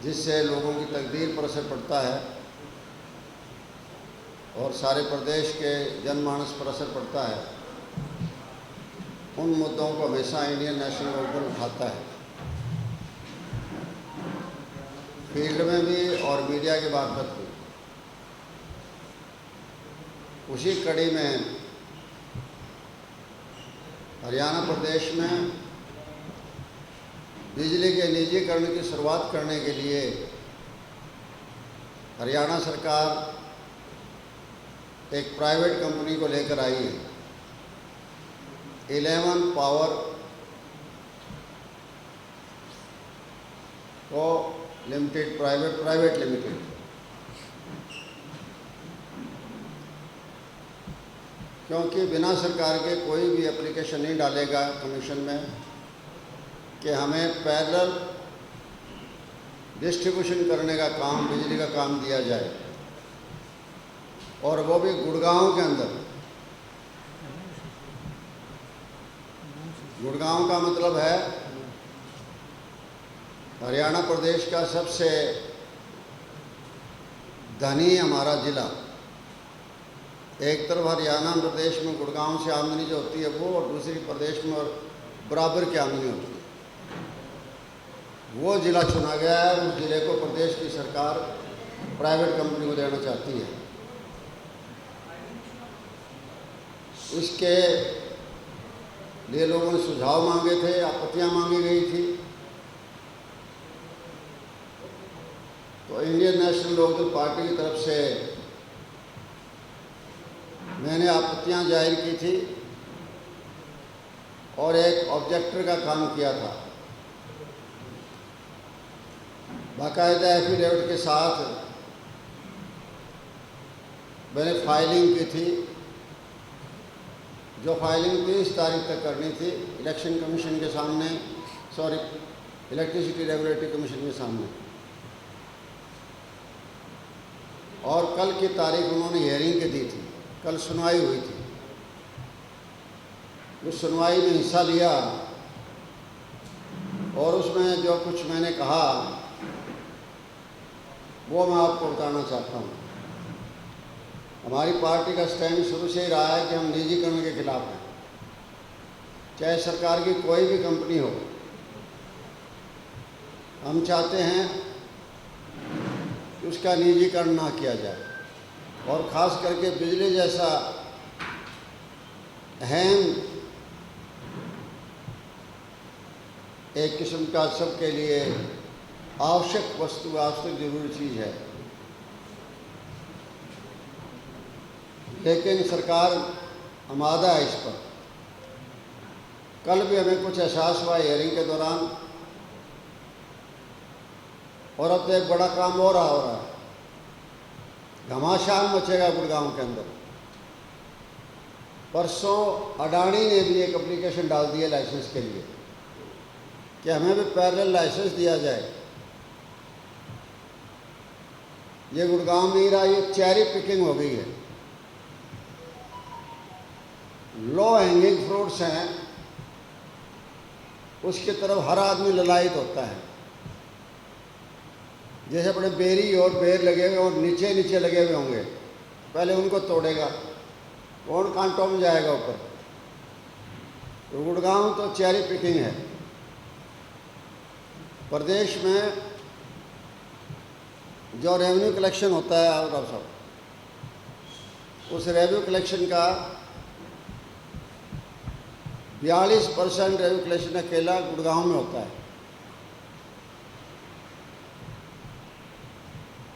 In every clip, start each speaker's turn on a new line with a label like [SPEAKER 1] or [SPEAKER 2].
[SPEAKER 1] जिससे लोगों की तकदीर पर असर पड़ता है और सारे प्रदेश के जनमानस पर असर पड़ता है, उन मुद्दों को हमेशा इंडियन नेशनल लोकदल उठाता है, फील्ड में भी और मीडिया के मार्फत भी। उसी कड़ी में हरियाणा प्रदेश में बिजली के निजीकरण की शुरुआत करने के लिए हरियाणा सरकार एक प्राइवेट कंपनी को लेकर आई है, 11 पावर को लिमिटेड, प्राइवेट लिमिटेड। क्योंकि बिना सरकार के कोई भी एप्लीकेशन नहीं डालेगा कमीशन में कि हमें पैरेलल डिस्ट्रीब्यूशन करने का काम, बिजली का काम दिया जाए, और वो भी गुड़गांव के अंदर। गुड़गांव का मतलब है हरियाणा प्रदेश का सबसे धनी हमारा ज़िला। एक तरफ हरियाणा प्रदेश में गुड़गांव से आमदनी जो होती है वो, और दूसरी प्रदेश में और बराबर की आमदनी होती है। वो ज़िला चुना गया है, उस ज़िले को प्रदेश की सरकार प्राइवेट कंपनी को देना चाहती है। इसके लिए लोगों ने सुझाव मांगे थे, आपत्तियां मांगी गई थी, तो इंडियन नेशनल लोकदल पार्टी की तरफ से मैंने आपत्तियां जाहिर की थी और एक ऑब्जेक्टर का काम किया था। बाकायदा एफिडेविट के साथ मैंने फाइलिंग की थी, जो फाइलिंग 30 तारीख तक करनी थी इलेक्शन कमीशन के सामने, इलेक्ट्रिसिटी रेगुलेटरी कमीशन के सामने। और कल की तारीख उन्होंने हियरिंग की दी थी, कल सुनवाई हुई थी। उस सुनवाई में हिस्सा लिया और उसमें जो कुछ मैंने कहा वो मैं आपको बताना चाहता हूँ। हमारी पार्टी का स्टैंड शुरू से ही रहा है कि हम निजीकरण के खिलाफ हैं, चाहे सरकार की कोई भी कंपनी हो। हम चाहते हैं कि उसका निजीकरण ना किया जाए, और ख़ास करके बिजली जैसा अहम एक किस्म का सबके लिए आवश्यक वस्तु, आवश्यक जरूरी चीज़ है, लेकिन सरकार आमादा है इस पर। कल भी हमें कुछ एहसास हुआ हियरिंग के दौरान, और अब तो एक बड़ा काम और हो रहा है, घमासान मचेगा गुड़गांव के अंदर। परसों अडानी ने भी एक एप्लीकेशन डाल दी है लाइसेंस के लिए कि हमें भी पैरेलल लाइसेंस दिया जाए। ये गुड़गांव नहीं रहा, ये चेरी पिकिंग हो गई है। लो हैंगिंग फ्रूट्स हैं, उसकी तरफ हर आदमी ललायत होता है। जैसे अपने बेरी और बेर लगे हुए और नीचे नीचे लगे हुए होंगे, पहले उनको तोड़ेगा, कौन कांटों में जाएगा ऊपर। तो गुड़गांव तो चेरी पिकिंग है। प्रदेश में जो रेवेन्यू कलेक्शन होता है आउट ऑफ सब, उस रेवेन्यू कलेक्शन का 42% रेवेन्यू कलेक्शन अकेला गुड़गांव में होता है।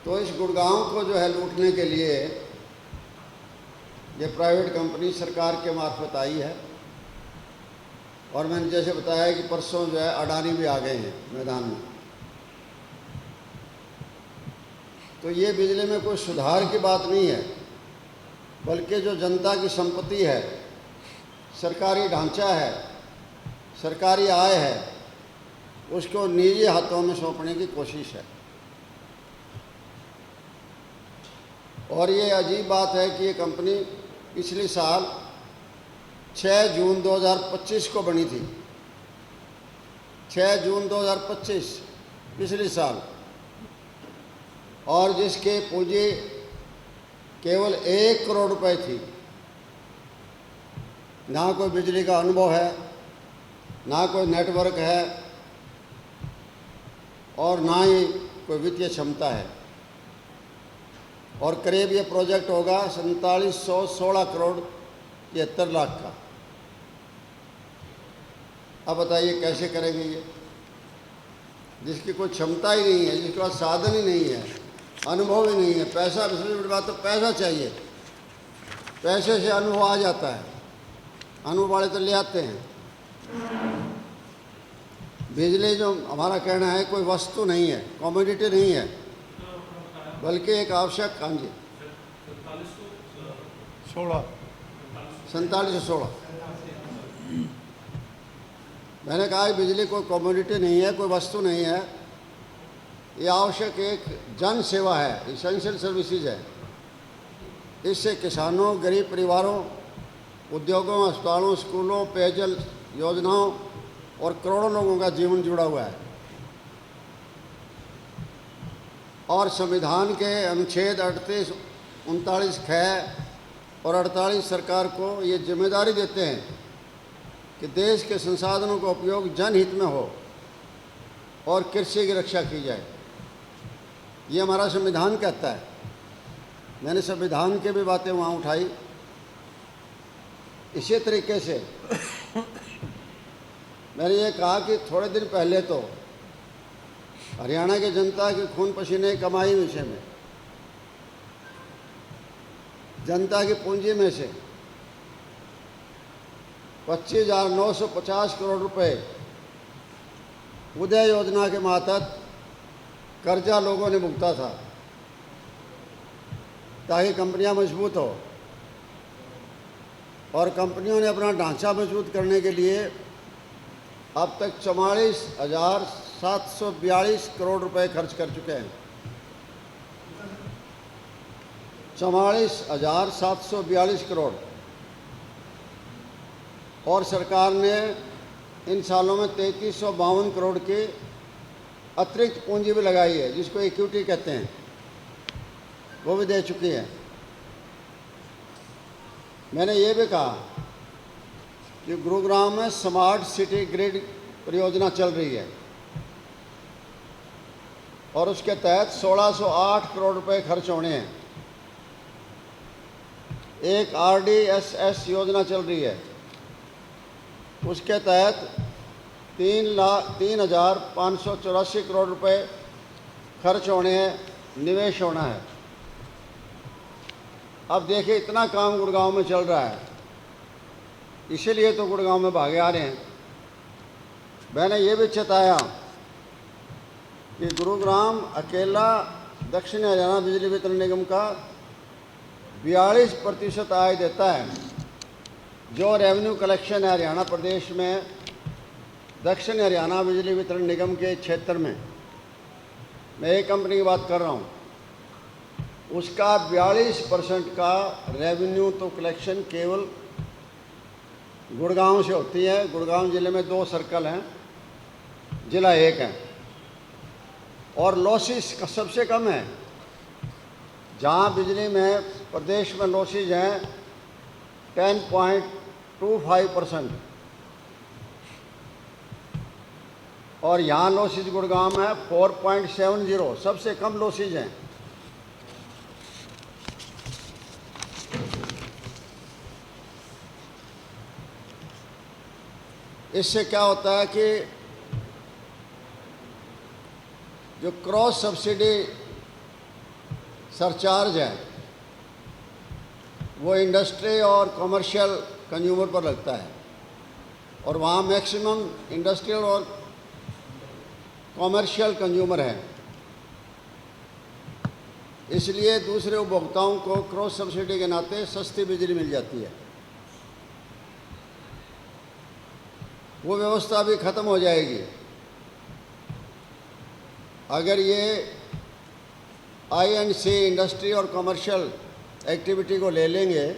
[SPEAKER 1] तो इस गुड़गांव को जो है लूटने के लिए ये प्राइवेट कंपनी सरकार के मार्फत आई है। और मैंने जैसे बताया कि परसों जो है अडानी भी आ गए हैं मैदान में। तो ये बिजली में कोई सुधार की बात नहीं है, बल्कि जो जनता की संपत्ति है, सरकारी ढांचा है, सरकारी आय है, उसको निजी हाथों में सौंपने की कोशिश है। और ये अजीब बात है कि ये कंपनी पिछले साल 6 जून 2025 को बनी थी। 6 जून 2025 पिछले साल, और जिसके पूंजी केवल 1 करोड़ रुपए थी, ना कोई बिजली का अनुभव है, ना कोई नेटवर्क है और ना ही कोई वित्तीय क्षमता है। और करीब ये प्रोजेक्ट होगा 4716 करोड़ 73 लाख का। अब बताइए कैसे करेंगे ये, जिसकी कोई क्षमता ही नहीं है, जिसके पास साधन ही नहीं है, अनुभव ही नहीं है। पैसा, सबसे बड़ी बात तो पैसा चाहिए, पैसे से अनुभव आ जाता है, अनुभव वाले तो ले आते हैं। बिजली जो हमारा कहना है कोई वस्तु नहीं है, कमोडिटी नहीं है, बल्कि एक आवश्यक। हाँ जी, 4716। मैंने कहा कि बिजली कोई कमोडिटी नहीं है, कोई वस्तु नहीं है, ये आवश्यक एक जन सेवा है, इसेंशियल सर्विसेज है। इससे किसानों, गरीब परिवारों, उद्योगों, अस्पतालों, स्कूलों, पेयजल योजनाओं और करोड़ों लोगों का जीवन जुड़ा हुआ है। और संविधान के अनुच्छेद 38, 39 ख और 48 सरकार को ये जिम्मेदारी देते हैं कि देश के संसाधनों का उपयोग जनहित में हो और कृषि की रक्षा की जाए। ये हमारा संविधान कहता है। मैंने संविधान की भी बातें वहाँ उठाई। इसी तरीके से मैंने ये कहा कि थोड़े दिन पहले तो हरियाणा की जनता की खून पसीने कमाई विषय में, जनता की पूंजी में से 25,950 करोड़ रुपए उदय योजना के मातहत कर्जा लोगों ने भुगता था ताकि कंपनियां मजबूत हो। और कंपनियों ने अपना ढांचा मजबूत करने के लिए अब तक 44,742 करोड़ रुपए खर्च कर चुके हैं। 44,742 करोड़। और सरकार ने इन सालों में 3352 करोड़ की अतिरिक्त पूंजी भी लगाई है, जिसको इक्विटी कहते हैं, वो भी दे चुकी है। मैंने ये भी कहा कि गुरुग्राम में स्मार्ट सिटी ग्रिड परियोजना चल रही है और उसके तहत 1608 करोड़ रुपए खर्च होने हैं। एक RDSS योजना चल रही है, उसके तहत 3,584 करोड़ रुपए खर्च होने हैं, निवेश होना है। अब देखिए इतना काम गुड़गांव में चल रहा है, इसीलिए तो गुड़गांव में भागे आ रहे हैं। मैंने ये भी चेताया कि गुरुग्राम अकेला दक्षिण हरियाणा बिजली वितरण निगम का 42% आय देता है। जो रेवेन्यू कलेक्शन है हरियाणा प्रदेश में दक्षिण हरियाणा बिजली वितरण निगम के क्षेत्र में, मैं एक कंपनी की बात कर रहा हूँ, उसका 42% का रेवेन्यू तो कलेक्शन केवल गुड़गांव से होती है। गुड़गांव ज़िले में 2 सर्कल हैं, ज़िला 1 है। और लॉसेस का सबसे कम है। जहाँ बिजली में प्रदेश में लॉसेज हैं 10.25% और यहाँ लॉसेज गुड़गांव में 4.70, सबसे कम लॉसेज हैं। इससे क्या होता है कि जो क्रॉस सब्सिडी सरचार्ज है वो इंडस्ट्री और कमर्शियल कंज्यूमर पर लगता है और वहाँ मैक्सिमम इंडस्ट्रियल और कमर्शियल कंज्यूमर है। इसलिए दूसरे उपभोक्ताओं को क्रॉस सब्सिडी के नाते सस्ती बिजली मिल जाती है। वो व्यवस्था भी ख़त्म हो जाएगी अगर ये INC इंडस्ट्री और कमर्शियल एक्टिविटी को ले लेंगे।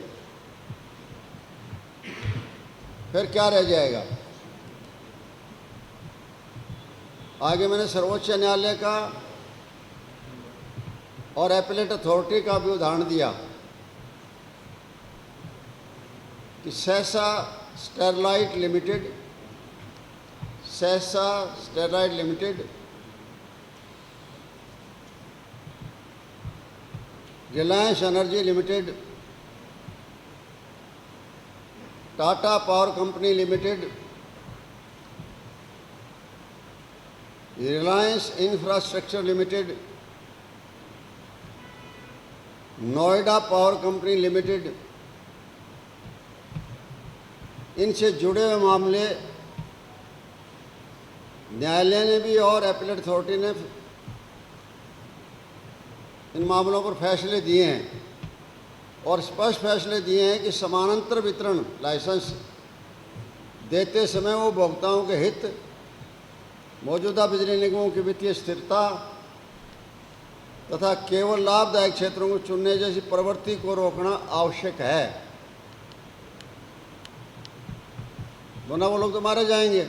[SPEAKER 1] फिर क्या रह जाएगा? आगे मैंने सर्वोच्च न्यायालय का और एपेलेट अथॉरिटी का भी उदाहरण दिया कि सहसा Sterlite limited, Reliance energy limited, Tata power company limited, Reliance infrastructure limited, Noida power company limited, इनसे जुड़े हुए मामले न्यायालय ने भी और एपेलेट अथॉरिटी ने इन मामलों पर फैसले दिए हैं और स्पष्ट फैसले दिए हैं कि समानांतर वितरण लाइसेंस देते समय वो उपभोक्ताओं के हित, मौजूदा बिजली निगमों की वित्तीय स्थिरता तथा केवल लाभदायक क्षेत्रों को चुनने जैसी प्रवृत्ति को रोकना आवश्यक है, वरना वो लोग तो मारे जाएंगे।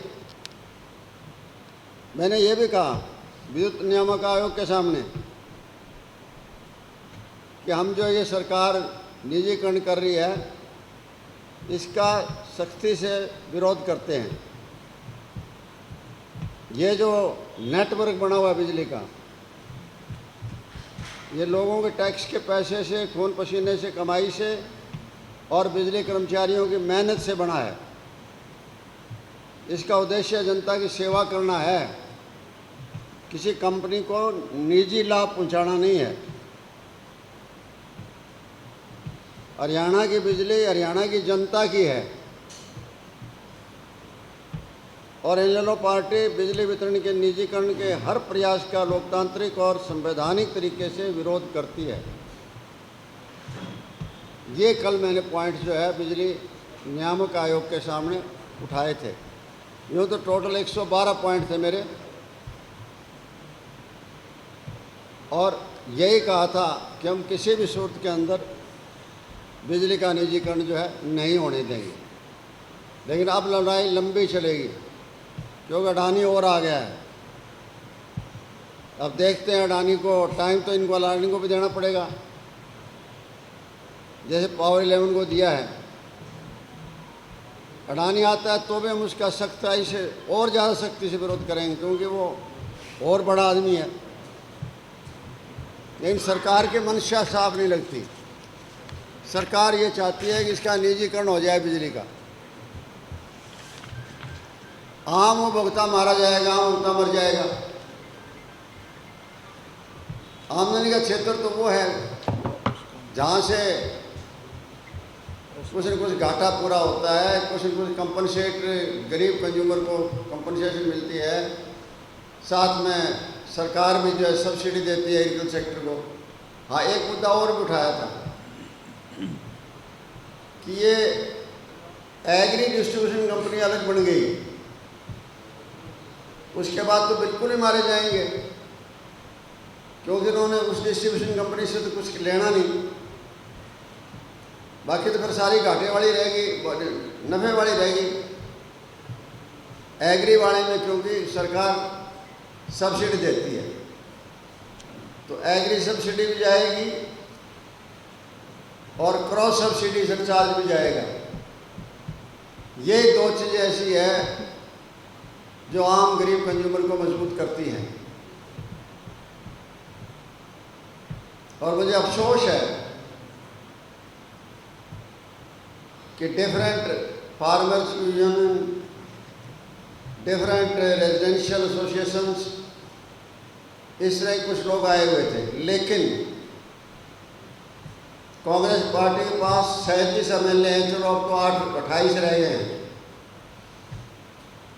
[SPEAKER 1] मैंने ये भी कहा विद्युत नियामक आयोग के सामने कि हम जो ये सरकार निजीकरण कर रही है इसका सख्ती से विरोध करते हैं। ये जो नेटवर्क बना हुआ है बिजली का, ये लोगों के टैक्स के पैसे से, खून पसीने से, कमाई से और बिजली कर्मचारियों की मेहनत से बना है। इसका उद्देश्य जनता की सेवा करना है, किसी कंपनी को निजी लाभ पहुंचाना नहीं है। हरियाणा की बिजली हरियाणा की जनता की है और इनेलो पार्टी बिजली वितरण के निजीकरण के हर प्रयास का लोकतांत्रिक और संवैधानिक तरीके से विरोध करती है। ये कल मैंने पॉइंट जो है बिजली नियामक आयोग के सामने उठाए थे। यूँ तो टोटल 112 पॉइंट थे मेरे, और यही कहा था कि हम किसी भी सूरत के अंदर बिजली का निजीकरण जो है नहीं होने देंगे। लेकिन अब लड़ाई लंबी चलेगी क्योंकि अडानी और आ गया है। अब देखते हैं अडानी को, टाइम तो इनको अडानी को भी देना पड़ेगा, जैसे पावर 11 को दिया है। अडानी आता है तो भी हम उसका सख्ताई से और ज़्यादा सख्ती से विरोध करेंगे क्योंकि वो और बड़ा आदमी है। लेकिन सरकार की मंशा साफ नहीं लगती। सरकार ये चाहती है कि इसका निजीकरण हो जाए बिजली का। आम उपभोक्ता मारा जाएगा, आम उपभोक्ता मर जाएगा। आमदनी का क्षेत्र तो वो है जहाँ से कुछ न कुछ घाटा पूरा होता है, कुछ न कुछ कंपनसेट गरीब कंज्यूमर को कंपनसेशन मिलती है। साथ में सरकार भी जो है सब्सिडी देती है एग्रीकल्चर सेक्टर को। हाँ, एक मुद्दा और भी उठाया था कि ये एग्री डिस्ट्रीब्यूशन कंपनी अलग बन गई, उसके बाद तो बिल्कुल ही मारे जाएंगे क्योंकि उन्होंने उस डिस्ट्रीब्यूशन कंपनी से तो कुछ लेना नहीं। बाकी तो फिर सारी घाटे वाली रहेगी, नफ़े वाली रहेगी। एग्री वाले में क्योंकि सरकार सब्सिडी देती है तो एग्री सब्सिडी भी जाएगी और क्रॉस सब्सिडी सरचार्ज भी जाएगा। ये दो चीज़ें ऐसी है जो आम गरीब कंज्यूमर को मजबूत करती हैं। और मुझे अफसोस है कि different farmers union, different residential associations, इस तरह कुछ लोग आए हुए थे, लेकिन कांग्रेस पार्टी के पास 37 MLA हैं। चलो अब तो 28 रह गए हैं,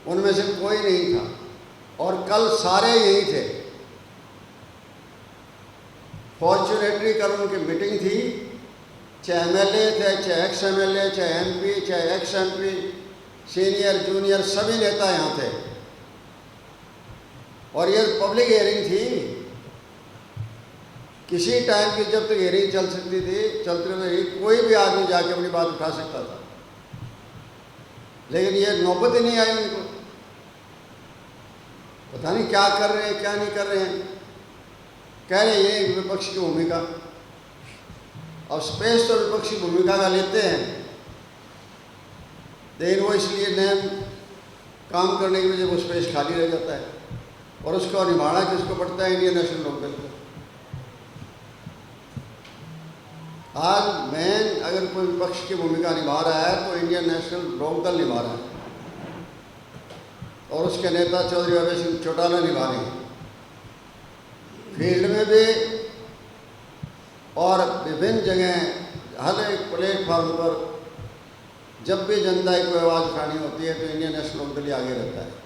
[SPEAKER 1] उनमें से कोई नहीं था और कल सारे यही थे। फॉर्चुनेटली कल उनकी मीटिंग थी, चाहे MLA थे, चाहे एक्स MLA, चाहे MP, चाहे एक्स MP, सीनियर जूनियर सभी नेता यहाँ थे और ये पब्लिक हियरिंग थी। किसी टाइम की जब तक हियरिंग चल सकती थी, चलती रही, कोई भी आदमी जाके अपनी बात उठा सकता था, लेकिन ये नौबत ही नहीं आई उनको। पता नहीं क्या कर रहे हैं, क्या नहीं कर रहे हैं। कह रहे ये एक विपक्ष की भूमिका। अब स्पेस तो विपक्षी भूमिका का लेते हैं, लेकिन वो इसलिए नए काम करने की वजह वो स्पेस खाली रह जाता है और उसको निभाना किसको पड़ता है? इंडियन नेशनल लोकदल को। आज मेन अगर कोई विपक्ष की भूमिका निभा रहा है तो इंडियन नेशनल लोकदल निभा रहा है और उसके नेता चौधरी अभय सिंह चौटाला निभा रहे हैं। फील्ड में भी और विभिन्न जगह हर एक प्लेटफॉर्म पर जब भी जनता की कोई आवाज़ उठानी होती है तो इंडियन नेशनल लोकदल आगे रहता है।